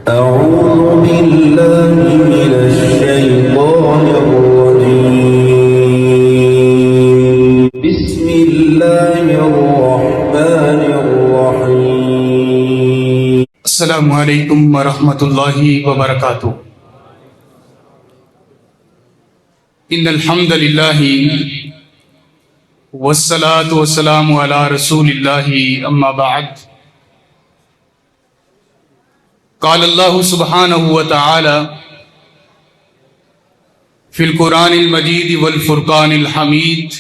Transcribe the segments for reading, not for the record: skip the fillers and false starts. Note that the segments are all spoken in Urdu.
أعوذ بالله من الشيطان الرجيم بسم الله الرحمن الرحيم السلام علیکم ورحمۃ اللہ وبرکاتہ۔ ان الحمد للہ والصلاة والسلام علی رسول اللہ اما بعد۔ قال اللہ سبحانہ وتعالی فی القرآن المجید والفرقان الحمید،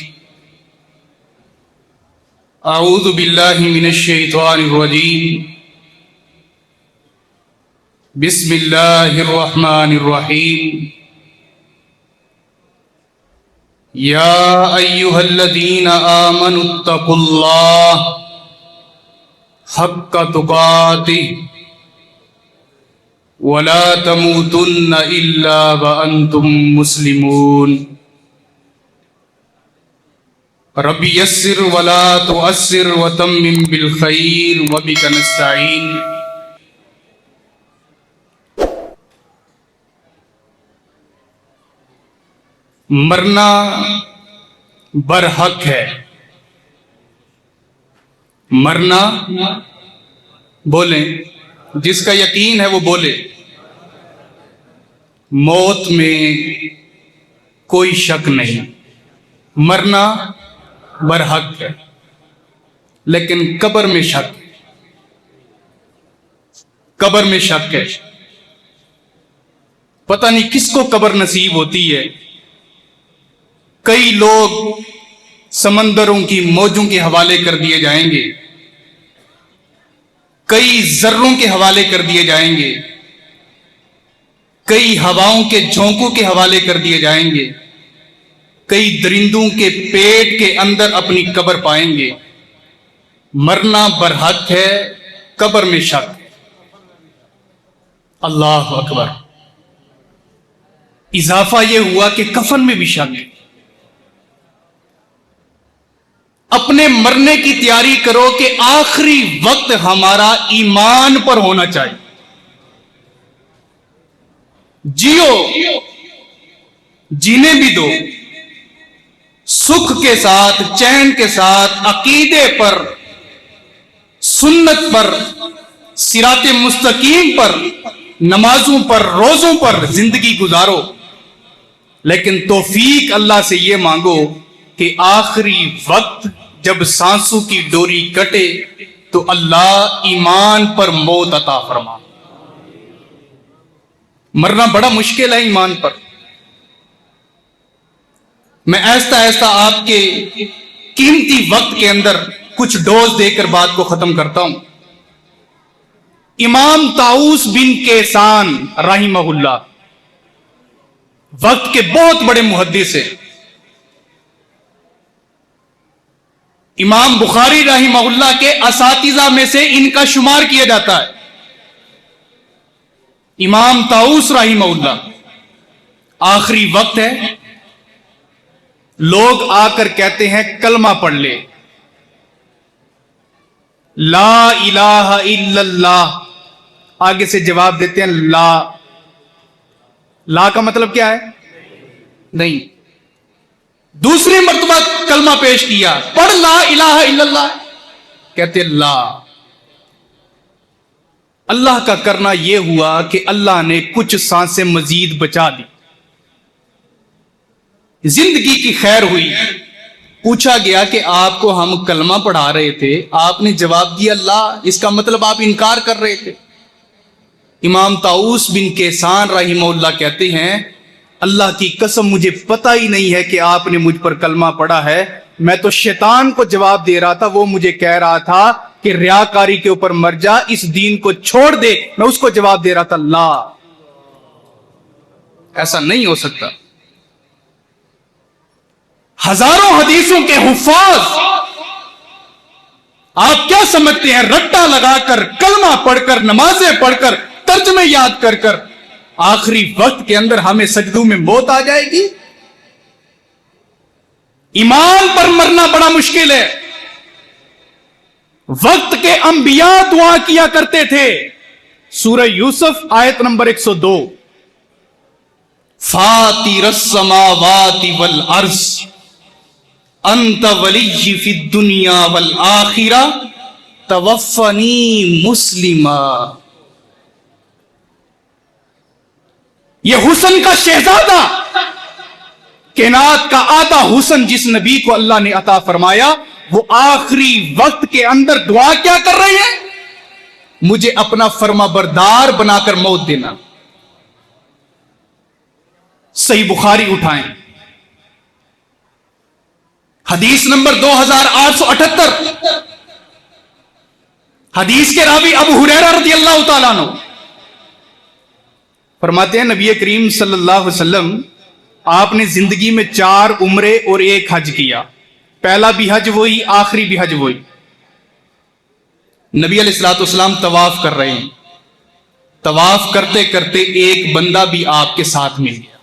اعوذ باللہ من الشیطان الرجیم، بسم اللہ الرحمن الرحیم، یا ایہا الذین آمنوا اتقوا اللہ حق تقاتہ ولا تموتن الا وانتم مسلمون، رب یسر ولا تعسر وتمم بالخیر وبک نستعین۔ مرنا برحق ہے، مرنا بولیں، جس کا یقین ہے وہ بولے، موت میں کوئی شک نہیں، مرنا برحق ہے، لیکن قبر میں شک ہے، قبر میں شک ہے۔ پتہ نہیں کس کو قبر نصیب ہوتی ہے۔ کئی لوگ سمندروں کی موجوں کے حوالے کر دیے جائیں گے، کئی ذروں کے حوالے کر دیے جائیں گے، کئی ہواؤں کے جھونکوں کے حوالے کر دیے جائیں گے، کئی درندوں کے پیٹ کے اندر اپنی قبر پائیں گے۔ مرنا برحق ہے، قبر میں شک ہے۔ اللہ اکبر۔ اضافہ یہ ہوا کہ کفن میں بھی شک ہے۔ اپنے مرنے کی تیاری کرو کہ آخری وقت ہمارا ایمان پر ہونا چاہیے۔ جیو، جینے بھی دو، سکھ کے ساتھ، چین کے ساتھ، عقیدے پر، سنت پر، صراط مستقیم پر، نمازوں پر، روزوں پر زندگی گزارو، لیکن توفیق اللہ سے یہ مانگو کہ آخری وقت جب سانسوں کی ڈوری کٹے تو اللہ ایمان پر موت عطا فرما۔ مرنا بڑا مشکل ہے ایمان پر۔ میں آہستہ آہستہ آپ کے قیمتی وقت کے اندر کچھ ڈوز دے کر بات کو ختم کرتا ہوں۔ امام طاؤس بن کیسان رحمہ اللہ وقت کے بہت بڑے محدث ہیں۔ امام بخاری رحمہ اللہ کے اساتذہ میں سے ان کا شمار کیا جاتا ہے۔ امام طاؤس رحمہ اللہ، آخری وقت ہے، لوگ آ کر کہتے ہیں کلمہ پڑھ لے، لا الہ الا اللہ، آگے سے جواب دیتے ہیں لا۔ لا کا مطلب کیا ہے؟ نہیں۔ دوسری مرتبہ کلمہ پیش کیا، پڑھ لا الہ الا اللہ، کہتے لا۔ اللہ کا کرنا یہ ہوا کہ اللہ نے کچھ سانسیں مزید بچا دی، زندگی کی خیر ہوئی۔ پوچھا گیا کہ آپ کو ہم کلمہ پڑھا رہے تھے، آپ نے جواب دیا لا، اس کا مطلب آپ انکار کر رہے تھے۔ امام طاؤس بن کیسان رحمہ اللہ کہتے ہیں اللہ کی قسم مجھے پتہ ہی نہیں ہے کہ آپ نے مجھ پر کلمہ پڑھا ہے، میں تو شیطان کو جواب دے رہا تھا، وہ مجھے کہہ رہا تھا کہ ریاکاری کے اوپر مر جا، اس دین کو چھوڑ دے، میں اس کو جواب دے رہا تھا لا۔ ایسا نہیں ہو سکتا۔ ہزاروں حدیثوں کے حفاظ آپ کیا سمجھتے ہیں رٹا لگا کر، کلمہ پڑھ کر، نمازیں پڑھ کر، ترجمے یاد کر کر آخری وقت کے اندر ہمیں سجدوں میں موت آ جائے گی؟ ایمان پر مرنا بڑا مشکل ہے۔ وقت کے انبیاء دعا کیا کرتے تھے سورہ یوسف آیت نمبر 102، فاطر السماوات والارض انت ولی فی الدنیا والآخرہ توفنی مسلما۔ یہ حسن کا شہزادہ، کائنات کا آدھا حسن جس نبی کو اللہ نے عطا فرمایا، وہ آخری وقت کے اندر دعا کیا کر رہے ہیں؟ مجھے اپنا فرما بردار بنا کر موت دینا۔ صحیح بخاری اٹھائیں، حدیث نمبر 2878، حدیث کے راوی ابو ہریرہ رضی اللہ تعالیٰ عنہ فرماتے ہیں نبی کریم صلی اللہ علیہ وسلم آپ نے زندگی میں 4 عمرے اور 1 حج کیا، پہلا بھی حج وہی، آخری بھی حج وہی۔ نبی علیہ الصلوۃ والسلام طواف کر رہے ہیں، طواف کرتے کرتے ایک بندہ بھی آپ کے ساتھ مل گیا،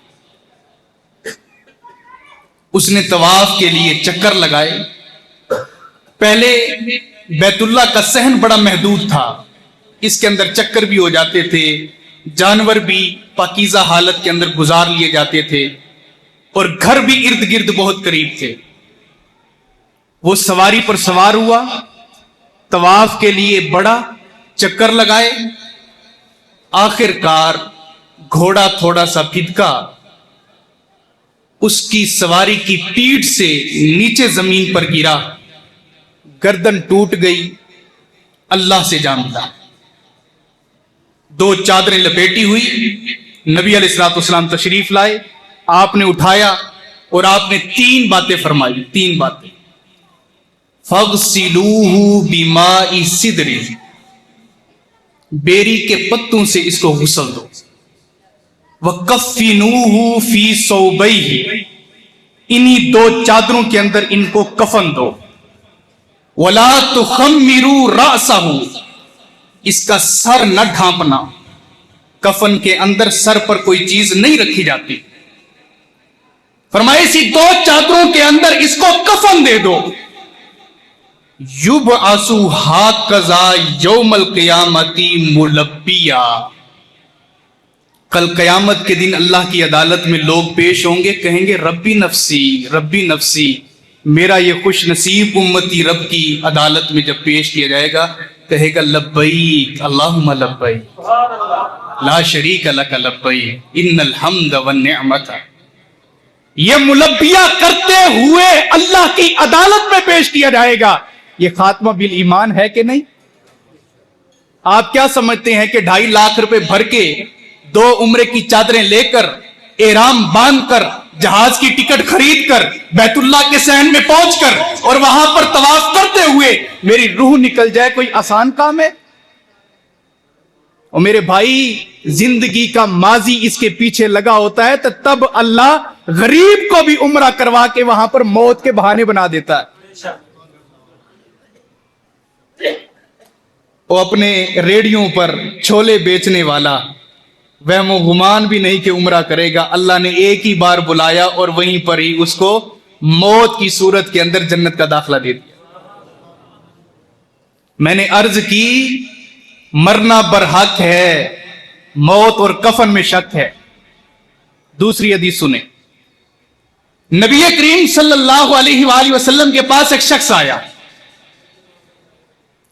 اس نے طواف کے لیے چکر لگائے۔ پہلے بیت اللہ کا صحن بڑا محدود تھا، اس کے اندر چکر بھی ہو جاتے تھے، جانور بھی پاکیزہ حالت کے اندر گزار لیے جاتے تھے، اور گھر بھی ارد گرد بہت قریب تھے۔ وہ سواری پر سوار ہوا، طواف کے لیے بڑا چکر لگائے، آخر کار گھوڑا تھوڑا سا پھدکا، اس کی سواری کی پیٹھ سے نیچے زمین پر گرا، گردن ٹوٹ گئی، اللہ سے جا ملا۔ 2 چادریں لپیٹی ہوئی، نبی علیہ الصلوۃ والسلام تشریف لائے، آپ نے اٹھایا اور آپ نے 3 باتیں فرمائی، 3 باتیں۔ فَاغْسِلُوهُ بِمَاءِ السِّدْرِ، بیری کے پتوں سے اس کو غسل دو۔ وَكَفِّنُوهُ فِي ثَوْبَيْهِ، انہی 2 چادروں کے اندر ان کو کفن دو۔ وَلَا تُخَمِّرُوا رَأْسَهُ، اس کا سر نہ ڈھانپنا، کفن کے اندر سر پر کوئی چیز نہیں رکھی جاتی۔ فرمائے اسی 2 چادروں کے اندر اس کو کفن دے دو۔ یبعث ھکذا یوم القیامۃ ملبیا، کل قیامت کے دن اللہ کی عدالت میں لوگ پیش ہوں گے، کہیں گے ربی نفسی ربی نفسی، میرا یہ خوش نصیب امتی رب کی عدالت میں جب پیش کیا جائے گا کہے گا لبیک اللہم لبیک لا شریک لک لبیک ان الحمد والنعمت۔ یہ ملبیہ کرتے ہوئے اللہ کی عدالت میں پیش کیا جائے گا۔ یہ خاتمہ بالایمان ہے کہ نہیں؟ آپ کیا سمجھتے ہیں کہ 2.5 لاکھ روپے بھر کے 2 عمرے کی چادریں لے کر، احرام باندھ کر، جہاز کی ٹکٹ خرید کر، بیت اللہ کے صحن میں پہنچ کر اور وہاں پر طواف کرتے ہوئے میری روح نکل جائے کوئی آسان کام ہے؟ اور میرے بھائی، زندگی کا ماضی اس کے پیچھے لگا ہوتا ہے تو تب اللہ غریب کو بھی عمرہ کروا کے وہاں پر موت کے بہانے بنا دیتا ہے۔ وہ اپنے ریڈیوں پر چھولے بیچنے والا وہم و گمان بھی نہیں کہ عمرہ کرے گا، اللہ نے ایک ہی بار بلایا اور وہیں پر ہی اس کو موت کی صورت کے اندر جنت کا داخلہ دے دیا۔ میں نے عرض کی مرنا برحق ہے، موت اور کفن میں شک ہے۔ دوسری حدیث سنیں، نبی کریم صلی اللہ علیہ وآلہ وسلم کے پاس ایک شخص آیا،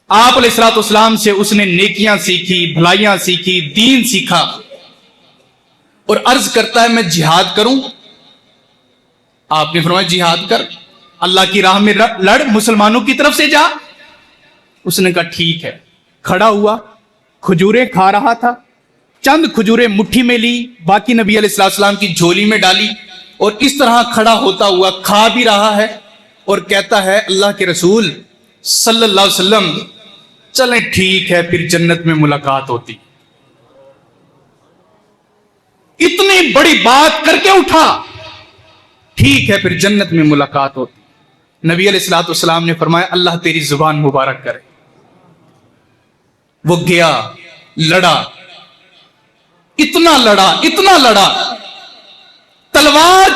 آپ علیہ الصلوۃ والسلام سے اس نے نیکیاں سیکھی، بھلائیاں سیکھی، دین سیکھا، اور عرض کرتا ہے میں جہاد کروں؟ آپ نے فرمایا جہاد کر، اللہ کی راہ میں لڑ، مسلمانوں کی طرف سے جا۔ اس نے کہا ٹھیک ہے، کھڑا ہوا، کھجوریں کھا رہا تھا، چند کھجوریں مٹھی میں لی، باقی نبی علیہ الصلوۃ والسلام کی جھولی میں ڈالی، اور اس طرح کھڑا ہوتا ہوا کھا بھی رہا ہے اور کہتا ہے اللہ کے رسول صلی اللہ علیہ وسلم چلیں ٹھیک ہے پھر جنت میں ملاقات ہوتی۔ اتنی بڑی بات کر کے اٹھا، ٹھیک ہے پھر جنت میں ملاقات ہوتی۔ نبی علیہ الصلوۃ والسلام نے فرمایا اللہ تیری زبان مبارک کرے۔ وہ گیا، لڑا، اتنا لڑا، تلوار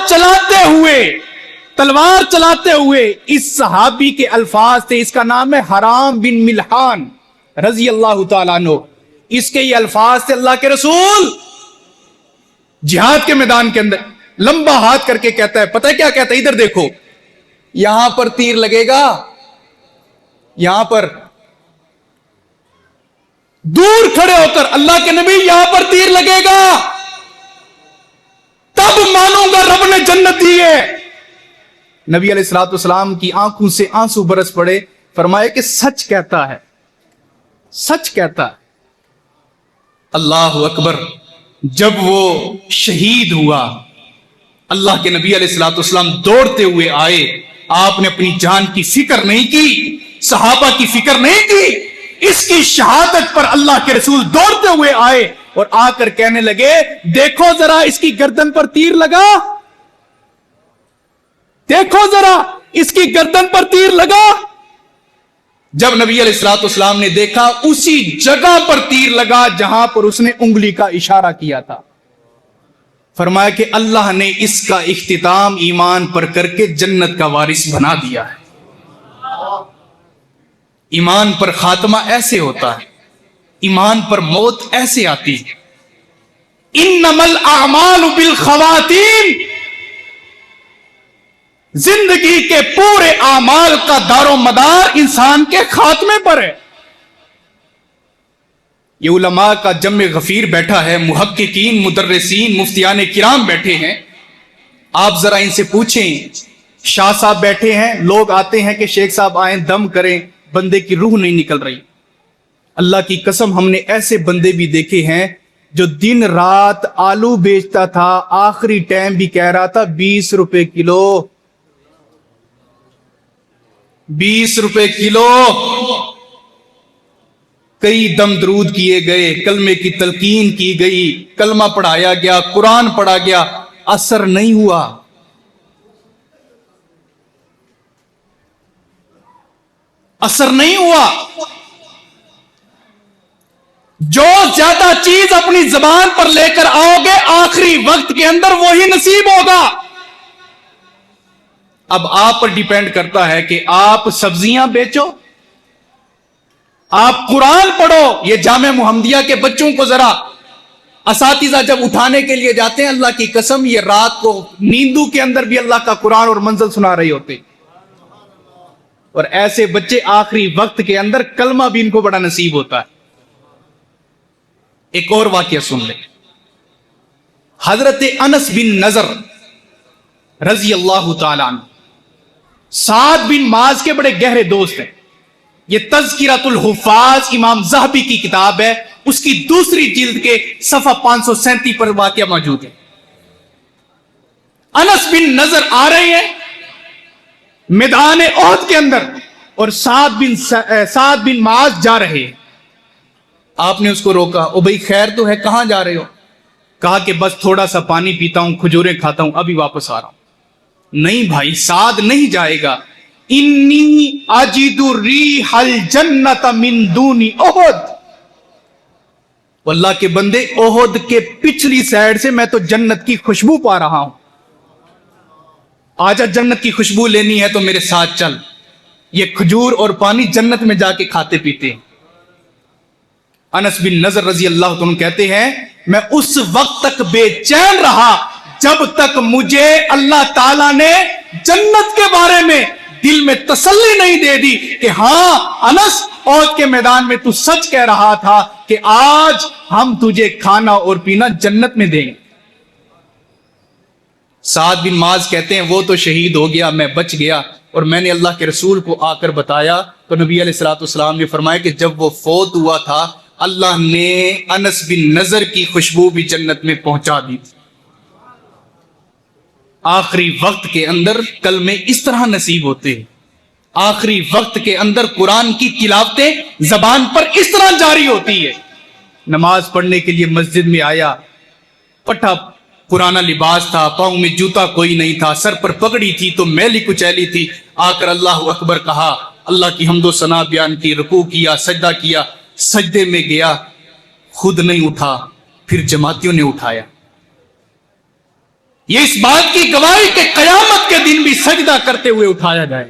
چلاتے ہوئے اس صحابی کے الفاظ تھے، اس کا نام ہے حرام بن ملحان رضی اللہ تعالیٰ عنہ۔ اس کے یہ الفاظ تھے اللہ کے رسول جہاد کے میدان کے اندر لمبا ہاتھ کر کے کہتا ہے، پتہ ہے کیا کہتا ہے؟ ادھر دیکھو، یہاں پر تیر لگے گا، یہاں پر دور کھڑے ہو کر اللہ کے نبی یہاں پر تیر لگے گا تب مانوں گا رب نے جنت دی ہے۔ نبی علیہ الصلوۃ والسلام کی آنکھوں سے آنسو برس پڑے، فرمایا کہ سچ کہتا ہے، سچ کہتا ہے۔ اللہ اکبر۔ جب وہ شہید ہوا، اللہ کے نبی علیہ الصلوۃ والسلام دوڑتے ہوئے آئے، آپ نے اپنی جان کی فکر نہیں کی، صحابہ کی فکر نہیں کی، اس کی شہادت پر اللہ کے رسول دوڑتے ہوئے آئے اور آ کر کہنے لگے دیکھو ذرا اس کی گردن پر تیر لگا، دیکھو ذرا اس کی گردن پر تیر لگا۔ جب نبی علیہ الصلوۃ والسلام نے دیکھا اسی جگہ پر تیر لگا جہاں پر اس نے انگلی کا اشارہ کیا تھا، فرمایا کہ اللہ نے اس کا اختتام ایمان پر کر کے جنت کا وارث بنا دیا ہے۔ ایمان پر خاتمہ ایسے ہوتا ہے، ایمان پر موت ایسے آتی ہے۔ انما الاعمال بالخواتیم، زندگی کے پورے اعمال کا دار و مدار انسان کے خاتمے پر ہے۔ یہ علماء کا جمع غفیر بیٹھا ہے، محققین، مدرسین، مفتیان کرام بیٹھے ہیں، آپ ذرا ان سے پوچھیں، شاہ صاحب بیٹھے ہیں، لوگ آتے ہیں کہ شیخ صاحب آئیں دم کریں، بندے کی روح نہیں نکل رہی۔ اللہ کی قسم ہم نے ایسے بندے بھی دیکھے ہیں جو دن رات آلو بیچتا تھا، آخری ٹائم بھی کہہ رہا تھا 20 روپے کلو، 20 روپے کلو۔ کئی دم درود کیے گئے، کلمے کی تلقین کی گئی، کلمہ پڑھایا گیا، قرآن پڑھا گیا، اثر نہیں ہوا۔ اثر نہیں ہوا۔ جو زیادہ چیز اپنی زبان پر لے کر آؤ گے آخری وقت کے اندر وہی نصیب ہوگا۔ اب آپ پر ڈیپینڈ کرتا ہے کہ آپ سبزیاں بیچو، آپ قرآن پڑھو۔ یہ جامع محمدیہ کے بچوں کو ذرا اساتذہ جب اٹھانے کے لیے جاتے ہیں، اللہ کی قسم یہ رات کو نیندوں کے اندر بھی اللہ کا قرآن اور منزل سنا رہے ہوتے، اور ایسے بچے آخری وقت کے اندر کلمہ بھی ان کو بڑا نصیب ہوتا ہے۔ ایک اور واقعہ سن لیں۔ حضرت انس بن نضر رضی اللہ تعالیٰ عنہ سعد بن معاذ کے بڑے گہرے دوست ہیں۔ یہ تذکرۃ الحفاظ امام ذہبی کی کتاب ہے، اس کی دوسری جلد کے صفحہ 537 پر واقعہ موجود ہے۔ انس بن نضر آ رہے ہیں میدان احد کے اندر، اور سعد بن معاذ جا رہے ہیں۔ آپ نے اس کو روکا، او بھائی خیر تو ہے، کہاں جا رہے ہو؟ کہا کہ بس تھوڑا سا پانی پیتا ہوں، کھجوریں کھاتا ہوں، ابھی واپس آ رہا ہوں۔ نہیں بھائی، سعد نہیں جائے گا۔ انی اجد ریح الجنت من دون احد، اللہ کے بندے احد کے پچھلی سائڈ سے میں تو جنت کی خوشبو پا رہا ہوں، آجا جنت کی خوشبو لینی ہے تو میرے ساتھ چل۔ یہ کھجور اور پانی جنت میں جا کے کھاتے پیتے ہیں۔ انس بن نضر رضی اللہ عنہ کہتے ہیں میں اس وقت تک بے چین رہا جب تک مجھے اللہ تعالیٰ نے جنت کے بارے میں دل میں تسلی نہیں دے دی کہ ہاں انس، احد کے میدان میں تو سچ کہہ رہا تھا کہ آج ہم تجھے کھانا اور پینا جنت میں دیں گے۔ سعد بن معاذ کہتے ہیں وہ تو شہید ہو گیا، میں بچ گیا، اور میں نے اللہ کے رسول کو آ کر بتایا تو نبی علیہ الصلوۃ والسلام نے فرمایا کہ جب وہ فوت ہوا تھا اللہ نے انس بن نضر کی خوشبو بھی جنت میں پہنچا دی تھی۔ آخری وقت کے اندر کلمے اس طرح نصیب ہوتے ہیں، آخری وقت کے اندر قرآن کی تلاوتیں زبان پر اس طرح جاری ہوتی ہے۔ نماز پڑھنے کے لیے مسجد میں آیا، پٹھا پرانا لباس تھا، پاؤں میں جوتا کوئی نہیں تھا، سر پر پگڑی تھی تو میلی کچیلی تھی، آ کر اللہ اکبر کہا، اللہ کی حمد و ثنا بیان کی، رکوع کیا، سجدہ کیا، سجدے میں گیا، خود نہیں اٹھا، پھر جماعتیوں نے اٹھایا۔ یہ اس بات کی گواہی کہ قیامت کے دن بھی سجدہ کرتے ہوئے اٹھایا جائے۔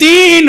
3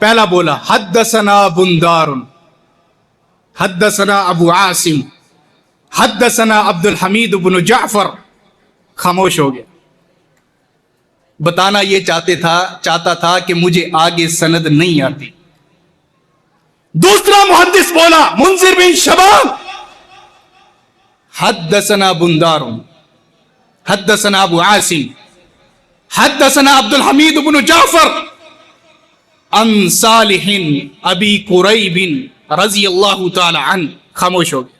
پہلا بولا حدثنا بندار، حدثنا ابو عاصم، حدثنا عبد الحمید بن جعفر، خاموش ہو گیا. بتانا یہ چاہتا تھا کہ مجھے آگے سند نہیں آتی. دوسرا محدث بولا منذر بن شباب، حدثنا بندار، حدثنا ابو عاصم، حدثنا عبد الحمید بن جعفر عن صالح ابی قریب رضی اللہ تعالی عنہ. خاموش ہو گیا.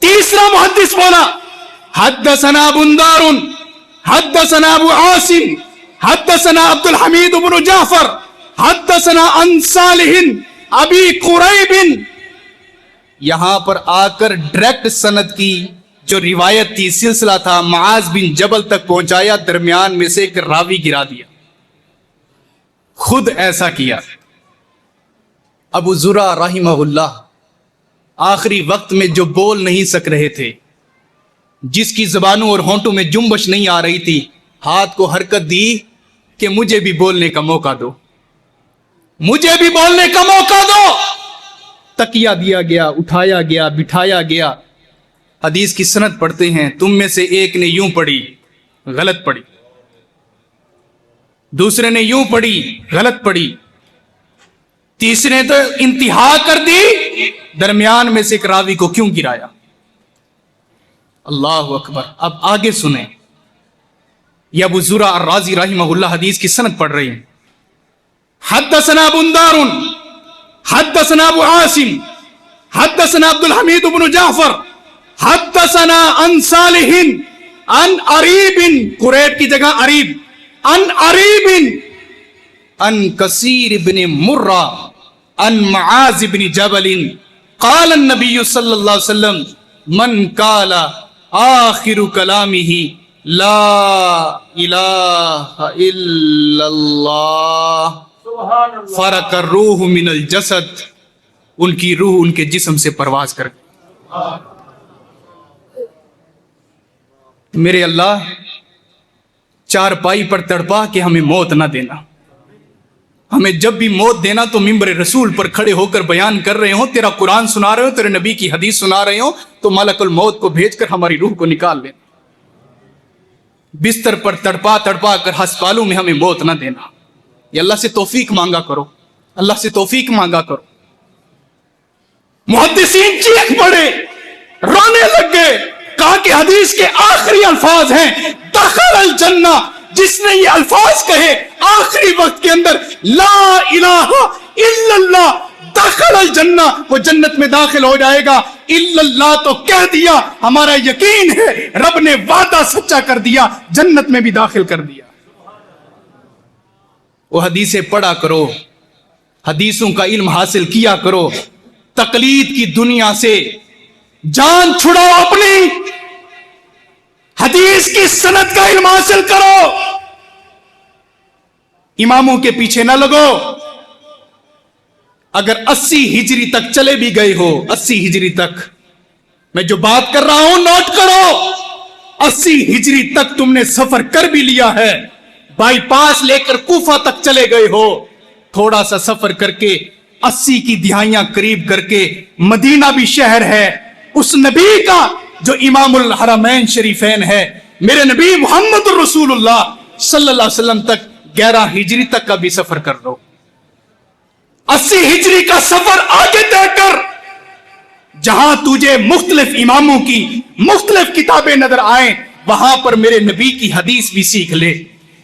تیسرا محدث بولا حدثنا بندار، حدثنا ابو عاصم، حدثنا عبد الحمید بن جعفر، حدثنا عن صالح ابی قریب. یہاں پر آ کر ڈائریکٹ سند کی جو روایت تھی، سلسلہ تھا، معاذ بن جبل تک پہنچایا، درمیان میں سے ایک راوی گرا دیا. خود ایسا کیا. ابو زرع رحمہ اللہ آخری وقت میں جو بول نہیں سک رہے تھے، جس کی زبانوں اور ہونٹوں میں جنبش نہیں آ رہی تھی، ہاتھ کو حرکت دی کہ مجھے بھی بولنے کا موقع دو، مجھے بھی بولنے کا موقع دو. تکیہ دیا گیا، اٹھایا گیا، بٹھایا گیا. حدیث کی سند پڑھتے ہیں، تم میں سے ایک نے یوں پڑھی، غلط پڑھی، دوسرے نے یوں پڑھی، غلط پڑھی، تیسرے نے تو انتہا کر دی، درمیان میں سے ایک راوی کو کیوں گرایا؟ اللہ اکبر. اب آگے سنیں. یہ ابو زرع الرازی رحمہ اللہ حدیث کی سند پڑھ رہے ہیں. حدثنا بندار، حدثنا ابو عاصم، حدثنا عبد الحمید بن جعفر، حدثنا عن صالح عن عریب، قریب کی جگہ عریب، عن عریب عن کثیر بن مرہ عن معاذ بن جبل قال النبی صلی اللہ علیہ وسلم من قال آخر کلامہ لا الہ الا اللہ فرق الروح من الجسد. ان کی روح ان کے جسم سے پرواز کر گئی. میرے اللہ چارپائی پر تڑپا کہ ہمیں موت نہ دینا. ہمیں جب بھی موت دینا تو ممبر رسول پر کھڑے ہو کر بیان کر رہے ہوں، تیرا قرآن سنا رہے ہوں، تیرے نبی کی حدیث سنا رہے ہوں، تو ملک الموت کو بھیج کر ہماری روح کو نکال لینا. بستر پر تڑپا تڑپا کر ہسپتالوں میں ہمیں موت نہ دینا. یہ اللہ سے توفیق مانگا کرو، اللہ سے توفیق مانگا کرو. محدثین چیخ پڑے، رونے لگ گئے، کہا کہ حدیث کے آخری الفاظ ہیں دخل الجنہ. جس نے یہ الفاظ کہے آخری وقت کے اندر لا الہ الا اللہ دخل الجنہ، وہ جنت میں داخل ہو جائے گا. الا اللہ تو کہہ دیا، ہمارا یقین ہے رب نے وعدہ سچا کر دیا، جنت میں بھی داخل کر دیا. وہ حدیثیں پڑھا کرو، حدیثوں کا علم حاصل کیا کرو. تقلید کی دنیا سے جان چھڑاؤ، اپنی حدیث کی سند کا علم حاصل کرو. اماموں کے پیچھے نہ لگو. اگر 80 ہجری تک چلے بھی گئے ہو، 80 ہجری تک، میں جو بات کر رہا ہوں نوٹ کرو، 80 ہجری تک تم نے سفر کر بھی لیا ہے، بائی پاس لے کر کوفہ تک چلے گئے ہو، تھوڑا سا سفر کر کے 80 کی دہائیاں قریب کر کے مدینہ بھی شہر ہے اس نبی کا جو امام الحرمین شریفین ہے. میرے نبی محمد الرسول اللہ صلی اللہ علیہ وسلم تک 11 ہجری تک کا بھی سفر کر لو. 80 ہجری کا سفر آگے طے کر، جہاں تجھے مختلف اماموں کی مختلف کتابیں نظر آئیں، وہاں پر میرے نبی کی حدیث بھی سیکھ لے،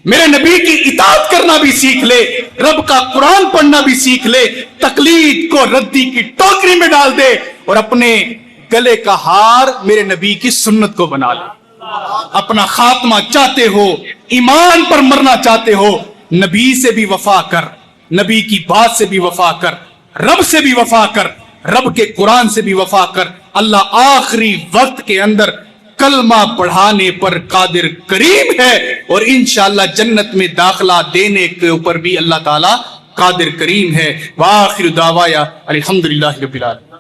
میرے نبی کی اطاعت کرنا بھی سیکھ لے، رب کا قرآن پڑھنا بھی سیکھ لے. تقلید کو ردی کی ٹوکری میں ڈال دے اور اپنے گلے کا ہار میرے نبی کی سنت کو بنا لے. اپنا خاتمہ چاہتے ہو، ایمان پر مرنا چاہتے ہو، نبی سے بھی وفا کر، نبی کی بات سے بھی وفا کر، رب سے بھی وفا کر، رب کے قرآن سے بھی وفا کر. اللہ آخری وقت کے اندر کلمہ پڑھانے پر قادر کریم ہے، اور انشاءاللہ جنت میں داخلہ دینے کے اوپر بھی اللہ تعالیٰ قادر کریم ہے. وآخر دعوایا الحمدللہ رب العالمین.